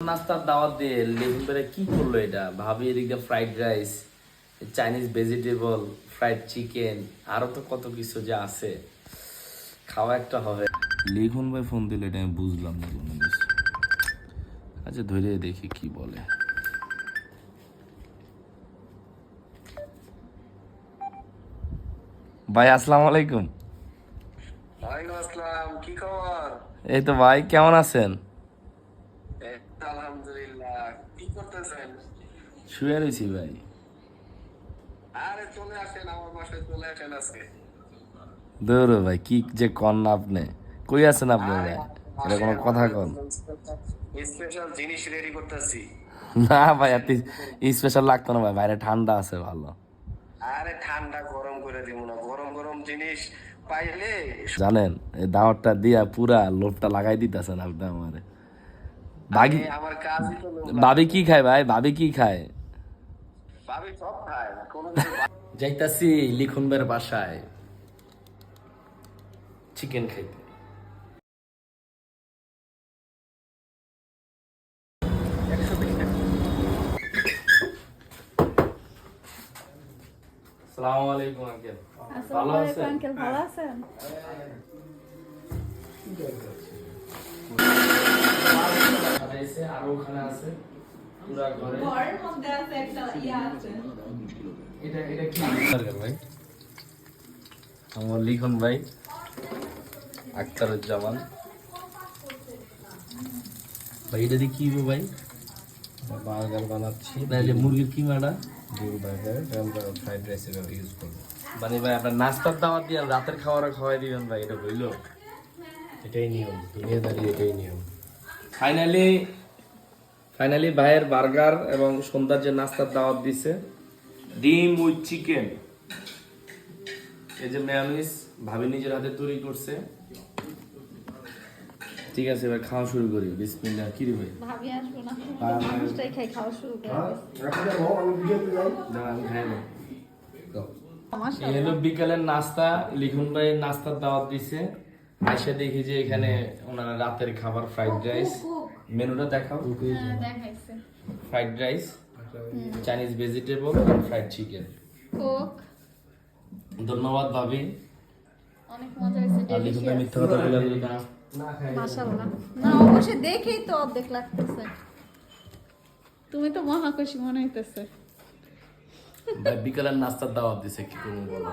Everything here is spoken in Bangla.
নাস্তার দাওয়াত দিয়ে লিখুন করে কি করলো এটা? ভাবি এদিকে fried rice, Chinese vegetable, fried chicken, আরো তো কত কিছু যে আছে, খাওয়া একটা হবে। লিখুন ভাই ফোন দিলে এটা আমি বুঝলাম না কোনো কিছু। আচ্ছা ধরে দেখি কি বলে। ভাই আসসালামু আলাইকুম। ওয়ালাইকুম আসসালাম, কি খবর? এই তো ভাই, কেমন আছেন? এই তো আলহামদুলিল্লাহ। কি করতেছেন? শুয়ে রয়েছি ভাই। আরে চলে আসেন, আমার বাসায় চলে আসেন আজকে। দৌড়ো ভাই, কি যে কন না আপনি, কই আছেন আপনি আরে ভাই? এটা কোনো কথা কন? স্পেশাল জিনিস রেডি করতেছি। না ভাই, এত স্পেশাল লাগতো না ভাই, বাইরে ঠান্ডা আছে ভালো। আরে ঠান্ডা গরম করে দিব না, গরম গরম জিনিস পাইলে। জানেন এই দাওয়াতটা দিয়া পুরা লোভটা লাগাই দিতেছেন আপনি আমারে। বাকি আমার কাজই তো লোক ভাবি লাগানো। কি খায় ভাই? ভাবি কি খায়? ভাবি সব খায়, কোনো কিছু যাইতাছি লিখন ভাইয়ের বাসায় চিকেন খাইতে। আসসালামু আলাইকুম আঙ্কেল। ভালো আছেন? আঙ্কেল ভালো আছেন? আরো ওখানে আছে পুরা ঘরে। ঘরের মধ্যে আছে একটা ইয়া আছে। এটা এটা কি ভাই? আমার লিখন ভাই আখতারুজ্জামান ভাই, এটা দিয়ে কি গো ভাই? বার্গার বানাচ্ছি, না, যে মুরগির কি মাটা ডিম বার্গার, আমরা ফ্রাইড রাইস এভাবে ইউজ করবো। মানে ভাই আপনার নাস্তার দাওয়াত দিয়ে রাতের খাওয়ার খাওয়াই দিবেন ভাই, এটা বুঝলো? এটাই নিয়ম, দুনিয়াদারি এটাই নিয়ম। ফাইনালি ভাইয়ের বার্গার এবং সন্ধ্যার যে নাস্তার দাওয়াত দিছে, ডিম উইথ চিকেন, এই যে মেয়োনিজ ভাবি নিজের হাতে তৈরি করছে। ঠিক আছে এবার খাওয়া শুরু করি, বিসমিল্লাহ। কি রে ভাই? ভাবি আসবো না, মানুষটাই খাই, খাওয়া শুরু করে দাঁড়া, আমি খাই না। সমস্যা এই হলো বিকালের নাস্তা, লিখুন ভাই নাস্তার দাওয়াত দিছে। আইসা দেখি যে এখানে ওনারা রাতের খাবার ফ্রাইড রাইস, মেনুটা দেখাও। দেখাইছে। Fried rice, Chinese vegetable, fried chicken. Coke ধন্যবাদ ভাবি। অনেক মজা হয়েছে, আর লিখুন ভাই মিথ্যা কথা বলে না। মাশাআল্লাহ। না অবশ্যই দেখেই তো অর্ধেক লাগতেছে। তুমি তো মহাখুশি মনে হইতেছে। ভাই বিকালের নাস্তার দাওয়াত দিছে, কি করবো বলো?